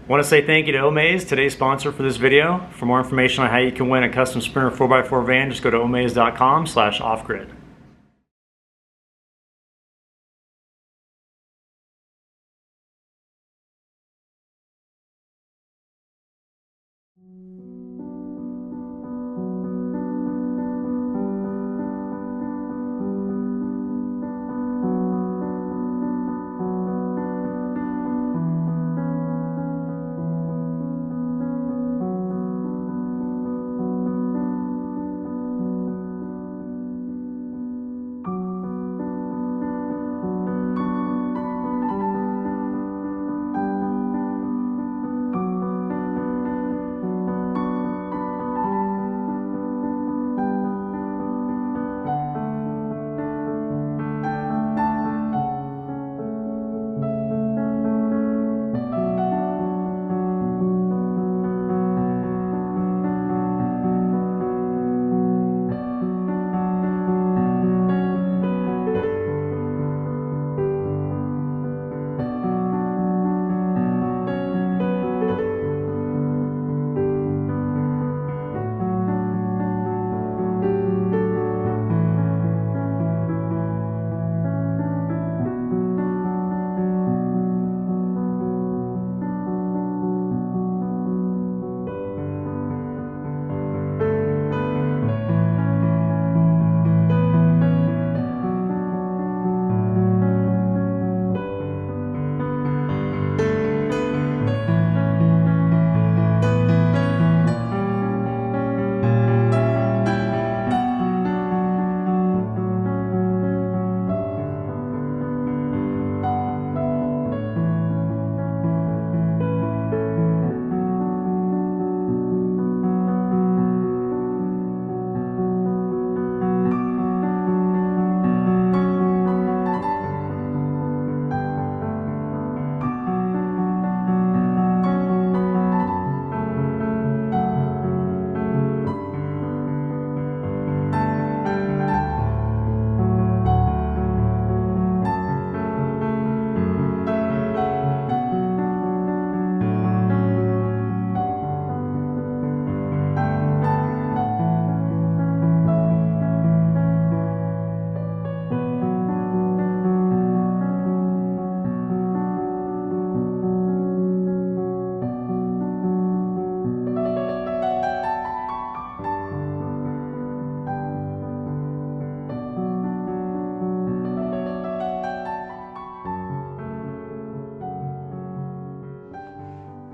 I want to say thank you to Omaze, today's sponsor for this video. For more information on how you can win a custom Sprinter 4x4 van, just go to omaze.com/offgrid.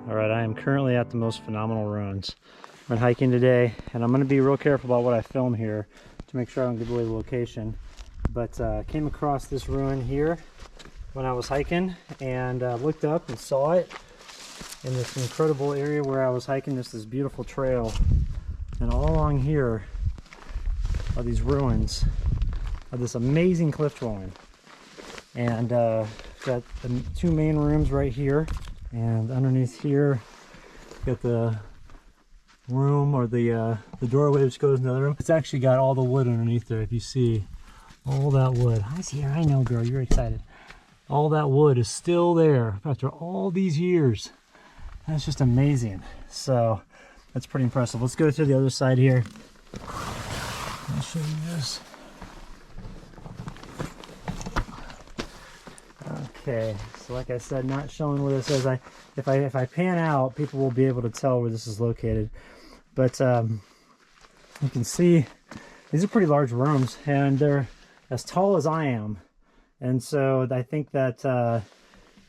Alright, I am currently at the most phenomenal ruins. I've been hiking today, and I'm going to be real careful about what I film here to make sure I don't give away the location. But I came across this ruin here when I was hiking, and looked up and saw it in this incredible area where I was hiking. There's this beautiful trail, and all along here are these ruins of this amazing cliff dwelling. And got the two main rooms right here. And underneath here, got the room, or the doorway which goes in the other room. It's actually got all the wood underneath there. If you see all that wood, I see. I know, girl, you're excited. All that wood is still there after all these years. That's just amazing. So that's pretty impressive. Let's go to the other side here. I'll show you this. Okay, so like I said, not showing where this is. If I pan out, people will be able to tell where this is located. But you can see these are pretty large rooms, and they're as tall as I am. And so I think that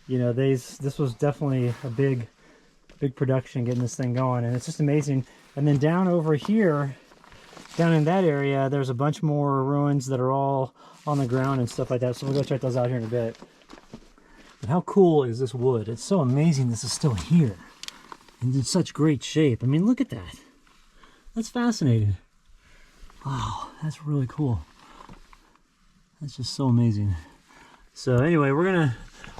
you know, this was definitely a big production getting this thing going, and it's just amazing. And then down over here, down in that area, there's a bunch more ruins that are all on the ground and stuff like that. So we'll go check those out here in a bit. But how cool is this wood? It's so amazing this is still here and in such great shape. I mean, look at that. That's fascinating. Wow, that's really cool. That's just so amazing. So anyway, why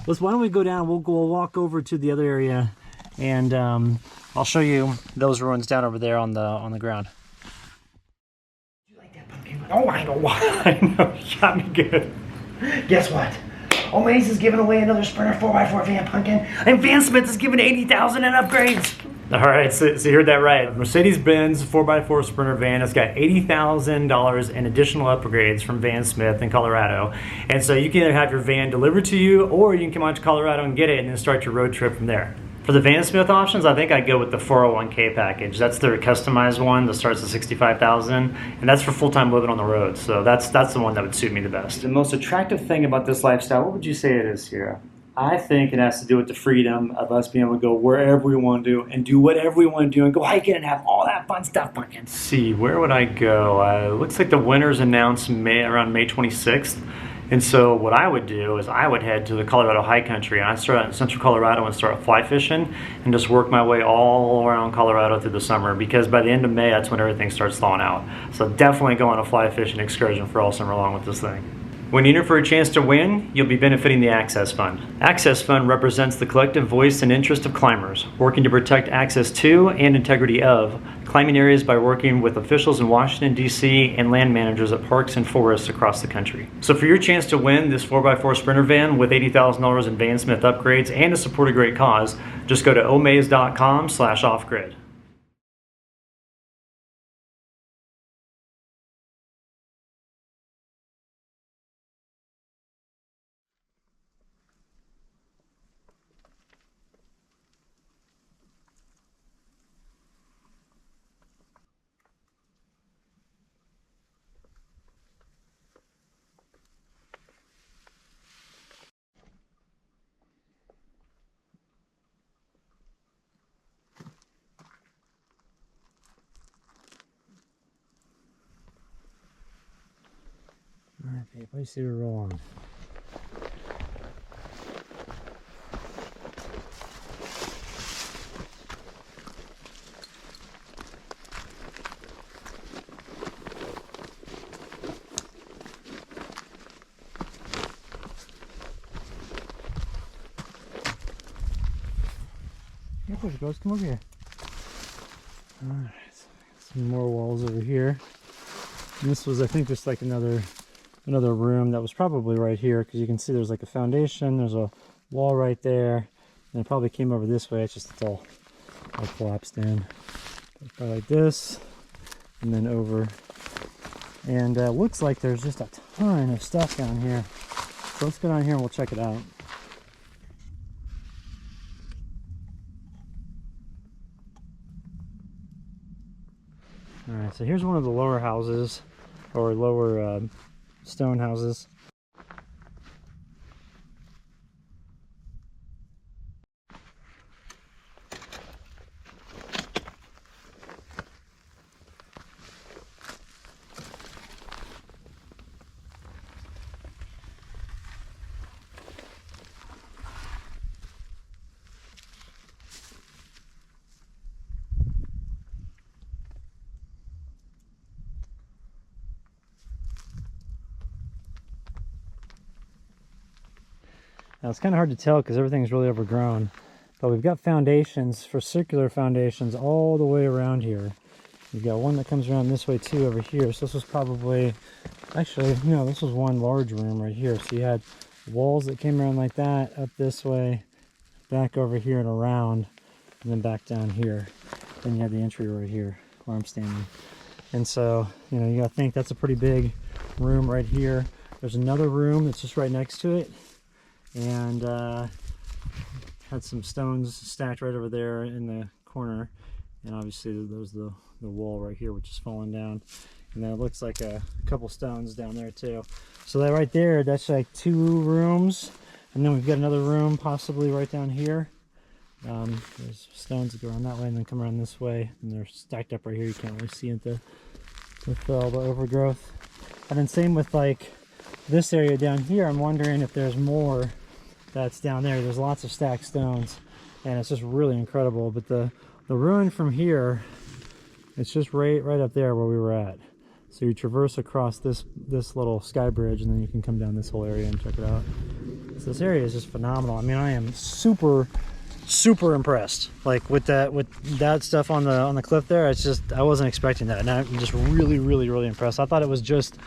don't we go down, we'll walk over to the other area, and I'll show you those ruins down over there on the ground. You like that pumpkin? Oh, I know why. I know, you got me good. Guess what? Omaze is giving away another Sprinter 4x4 van pumpkin, and Van Smith is giving $80,000 in upgrades. All right, so you heard that right. Mercedes-Benz 4x4 Sprinter van has got $80,000 in additional upgrades from Van Smith in Colorado. And so you can either have your van delivered to you, or you can come out to Colorado and get it and then start your road trip from there. For the Van Smith options, I think I'd go with the 401k package. That's their customized one that starts at $65,000, and that's for full-time living on the road. So that's the one that would suit me the best. The most attractive thing about this lifestyle, what would you say it is here? I think it has to do with the freedom of us being able to go wherever we want to and do whatever we want to do and go hiking and have all that fun stuff. Let's see, where would I go? Looks like the winner's announced around May 26th. And so what I would do is I would head to the Colorado high country, and I'd start out in central Colorado and start fly fishing and just work my way all around Colorado through the summer, because by the end of May, that's when everything starts thawing out. So definitely go on a fly fishing excursion for all summer long with this thing. When you're in for a chance to win, you'll be benefiting the Access Fund. Access Fund represents the collective voice and interest of climbers, working to protect access to and integrity of climbing areas by working with officials in Washington, D.C. and land managers at parks and forests across the country. So for your chance to win this 4x4 Sprinter van with $80,000 in Van Smith upgrades and to support a great cause, just go to omaze.com/offgrid. Alright, babe, what do you see we're rolling? Here it goes, come over here. Alright, some more walls over here. And this was, I think, just like another room that was probably right here, because you can see there's like a foundation, there's a wall right there, and it probably came over this way. It's just all collapsed in. Probably like this, and then over. And looks like there's just a ton of stuff down here. So let's go down here and we'll check it out. Alright, so here's one of the lower houses, or lower stone houses. Now it's kind of hard to tell because everything's really overgrown, but we've got foundations for circular foundations all the way around here. We've got one that comes around this way too over here. So this was probably, actually, no, this was one large room right here. So you had walls that came around like that, up this way, back over here and around, and then back down here. Then you had the entry right here where I'm standing. And so, you know, you gotta think that's a pretty big room right here. There's another room that's just right next to it. And had some stones stacked right over there in the corner, and obviously there's the wall right here which is falling down, and then it looks like a couple stones down there too. So that right there, that's like 2 rooms, and then we've got another room possibly right down here. There's stones that go around that way and then come around this way, and they're stacked up right here. You can't really see it with all the overgrowth. And then same with like this area down here. I'm wondering if there's more that's down there. There's lots of stacked stones, and it's just really incredible. But the ruin from here, it's just right up there where we were at. So you traverse across this little sky bridge, and then you can come down this whole area and check it out. So this area is just phenomenal. I mean, I am super impressed. Like with that stuff on the cliff there, it's just, I wasn't expecting that, and I'm just really impressed. I thought it was just,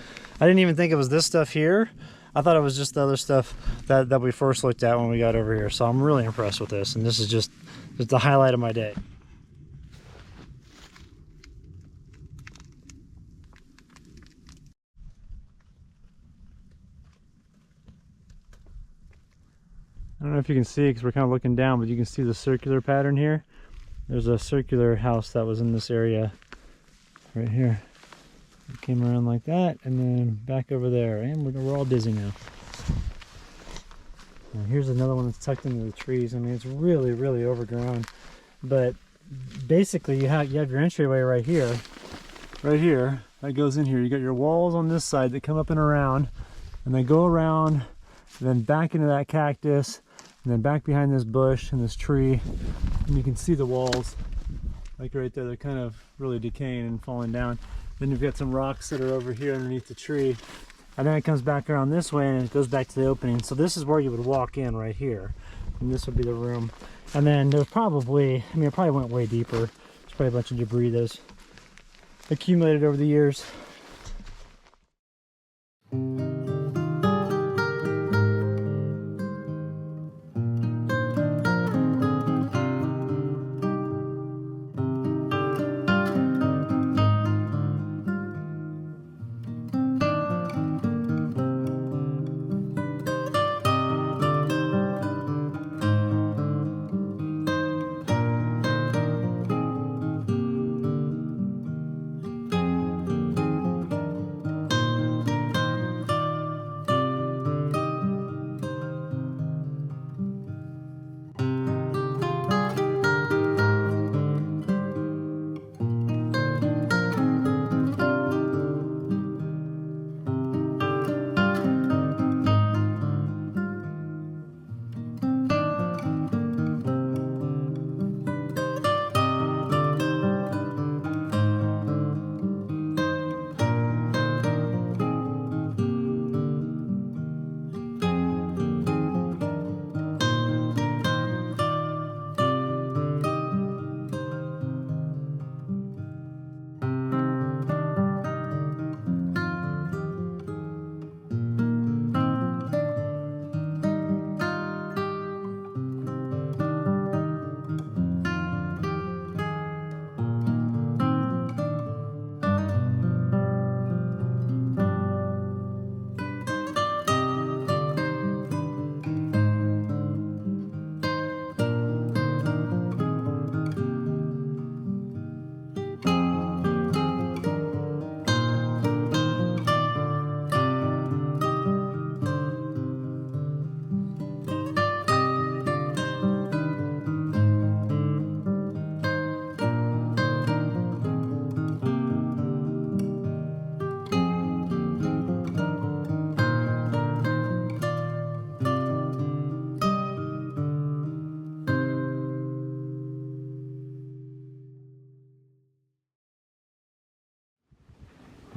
I didn't even think it was this stuff here. I thought it was just the other stuff that we first looked at when we got over here. So I'm really impressed with this, and this is just the highlight of my day. I don't know if you can see because we're kind of looking down, but you can see the circular pattern here. There's a circular house that was in this area right here. It came around like that and then back over there, and we're all dizzy now. Now here's another one that's tucked into the trees. I mean, it's really, really overgrown, but basically you have your entryway right here. Right here, that goes in here. You got your walls on this side that come up and around, and they go around, and then back into that cactus, and then back behind this bush and this tree, and you can see the walls like right there. They're kind of really decaying and falling down. Then you've got some rocks that are over here underneath the tree, and then it comes back around this way and it goes back to the opening. So this is where you would walk in right here, and this would be the room. And then there's probably, I mean, it probably went way deeper. There's probably a bunch of debris that's accumulated over the years.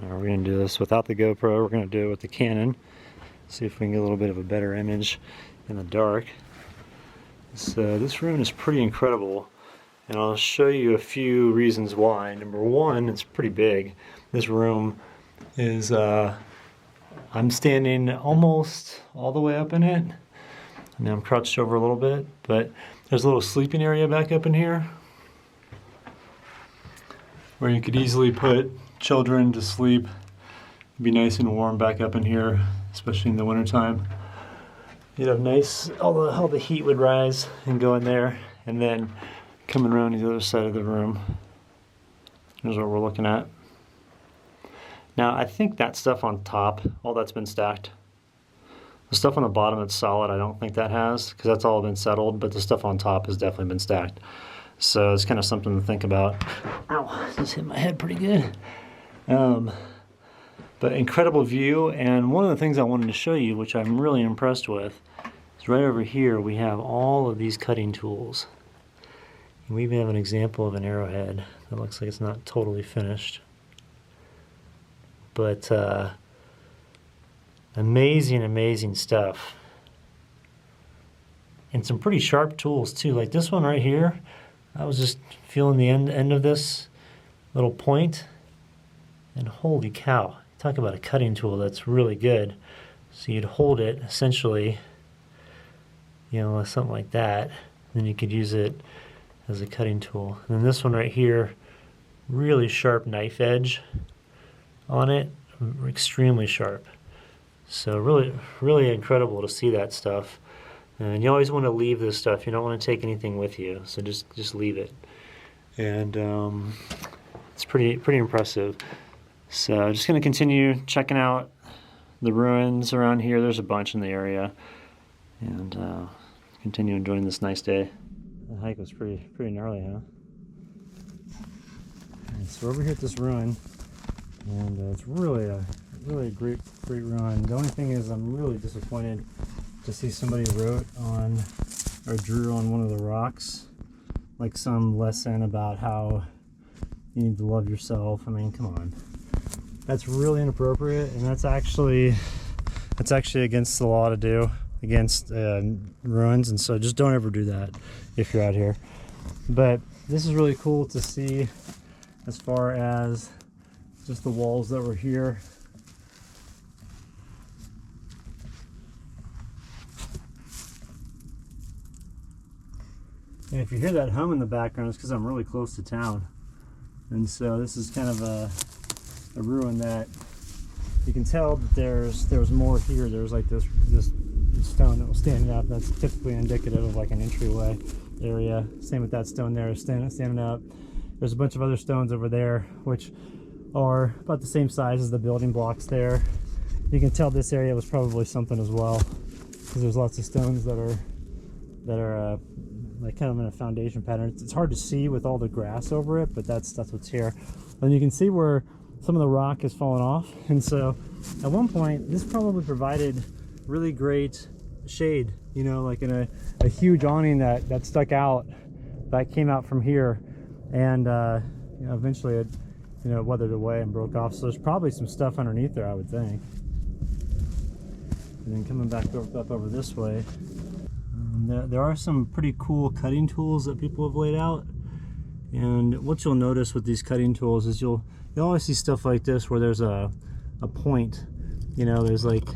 We're going to do this without the GoPro. We're going to do it with the Canon. See if we can get a little bit of a better image in the dark. So this room is pretty incredible, and I'll show you a few reasons why. Number one, it's pretty big. This room is, I'm standing almost all the way up in it. And now I'm crouched over a little bit, but there's a little sleeping area back up in here where you could easily put children to sleep. It'd be nice and warm back up in here, especially in the wintertime. You'd have nice, all the heat would rise and go in there, and then coming around the other side of the room. Here's what we're looking at. Now I think that stuff on top, all that's been stacked. The stuff on the bottom that's solid, I don't think that has, because that's all been settled, but the stuff on top has definitely been stacked. So it's kind of something to think about. Ow, just hit my head pretty good. But incredible view, and one of the things I wanted to show you, which I'm really impressed with, is right over here we have all of these cutting tools. And we even have an example of an arrowhead that looks like it's not totally finished. But amazing, amazing stuff. And some pretty sharp tools too, like this one right here. I was just feeling the end of this little point, and holy cow, talk about a cutting tool that's really good. So you'd hold it essentially, you know, something like that. Then you could use it as a cutting tool. And then this one right here, really sharp knife edge on it, extremely sharp. So really, really incredible to see that stuff. And you always want to leave this stuff. You don't want to take anything with you, so just leave it. And it's pretty impressive. So I'm just going to continue checking out the ruins around here. There's a bunch in the area, and continue enjoying this nice day. The hike was pretty gnarly, huh? And so we're over here at this ruin, and it's really a great ruin. The only thing is, I'm really disappointed to see somebody wrote on or drew on one of the rocks like some lesson about how you need to love yourself. I mean, come on. That's really inappropriate, and that's actually against the law to do, against ruins, and so just don't ever do that if you're out here. But this is really cool to see as far as just the walls that were here. And if you hear that hum in the background, it's because I'm really close to town. And so this is kind of a ruin that you can tell that there was more here. There was like this stone that was standing up. That's typically indicative of like an entryway area. Same with that stone there, standing up. There's a bunch of other stones over there, which are about the same size as the building blocks there. You can tell this area was probably something as well, because there's lots of stones that are like kind of in a foundation pattern. It's hard to see with all the grass over it, but that's what's here. And you can see where some of the rock has fallen off, and so at one point this probably provided really great shade, you know, like in a huge awning that stuck out, that came out from here, and you know, eventually it, you know, weathered away and broke off. So there's probably some stuff underneath there, I would think. And then coming back up over this way, there are some pretty cool cutting tools that people have laid out. And what you'll notice with these cutting tools is you'll always see stuff like this where there's a point, you know, there's like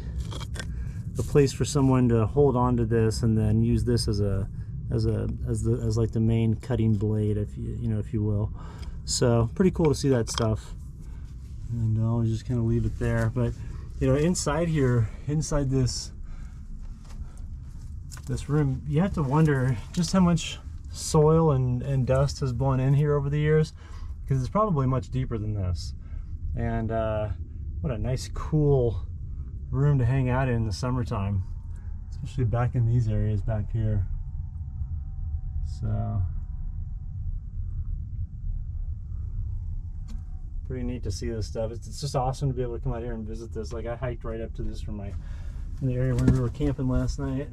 a place for someone to hold on to this and then use this as like the main cutting blade, if you will. So pretty cool to see that stuff. And I'll just kind of leave it there. But you know, inside here, inside this room, you have to wonder just how much soil and dust has blown in here over the years, because it's probably much deeper than this. And what a nice cool room to hang out in the summertime, especially back in these areas back here. So pretty neat to see this stuff. It's just awesome to be able to come out here and visit this. Like, I hiked right up to this from the area where we were camping last night.